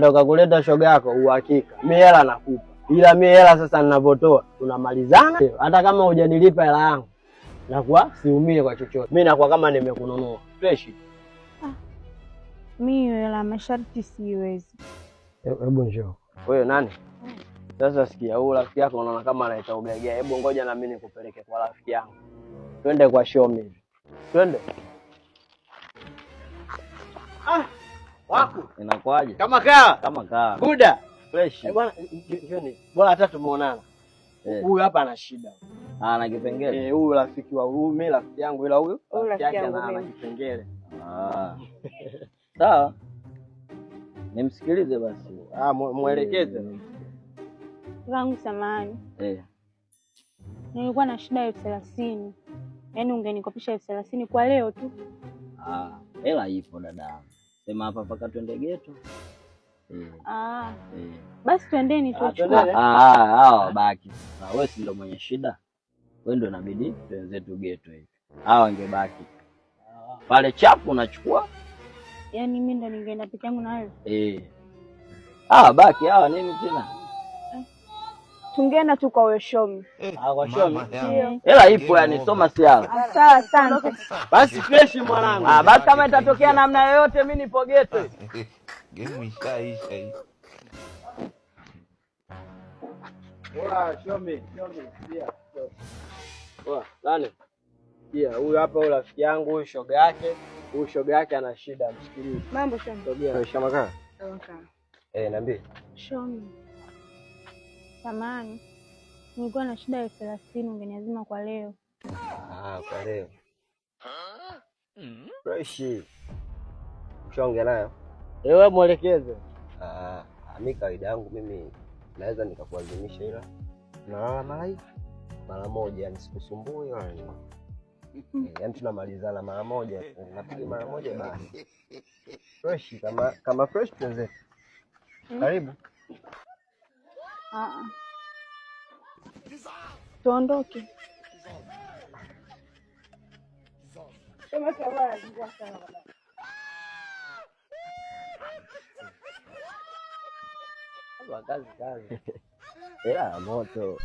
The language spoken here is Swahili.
Ndoka kuleta shoga yako uhakika. Mimi hela nakupa. Ila mimi hela sasa ninavyotoa tunamalizana. Hata kama hujanilipa hela yangu nakuwa siumie kwa chochote. Mimi nakuwa kama nimekununua. Fresh. Mimi hela masharti siwezi. Hebu njoo. Wewe nani? Sasa sikia, huyu rafiki yako unaona kama anaita ugagea. Hebu ngoja na mimi nikupeleke kwa rafiki yangu. Twende kwa Shomi. Twende. Wako. Inakuaje? Kama kaa. Kama kaa. Buda. Fresh. Bwana, njoni. Bora hata tumuonana. Huyu hapa ana shida. Ana kipengele. Huyu rafiki wa huyu, mimi rafiki yangu, ila huyu rafiki yake ana kipengele. Sawa. Nimsikilize basi. Muelekeze. Wangu samani. Nilikuwa na shida 30,000. Yaani ungenikopesha 30,000 kwa leo tu. Hela ipo dada. Sema hapa paka twende geto. Basi twendeni tu. Baki. Wewe si ndo mwenye shida. Wewe ndo inabidi tuenze tu geto hivi. Wangebaki. Pale chapu unachukua. Yaani mimi ndo ningeenda peke yangu na wewe. Baki nini tena? Tungeenda tu kwa wewe Shomi. Kwa Shomi. Hela ipo yani, soma siala. Sawa, asante. Basi fresh mwanangu. Basi kama itatokea namna yoyote mimi nipo geto. Game ishaisha hii. Shomi. Nani? Huyu hapa huyu rafiki yangu, huyu shoga yake. Huyu shoga yake ana shida, msikilize. Mambo Shomi. Sogea. Shamakaa. Niambie. Shomi. Samani. Nilikuwa na shida 30,000 ungeniazima kwa leo. Kwa leo. Fresh. Mchonge nayo. Wewe mwelekeze. Mimi kawaida yangu mimi naweza nikakuazimisha, ila nalala mara moja, yani sikusumbui wala nini. Yaani tunamalizana mara moja, napiga mara moja basi. Fresh kama fresh tuanze. Karibu. Tuondoke. Kazi. Moto.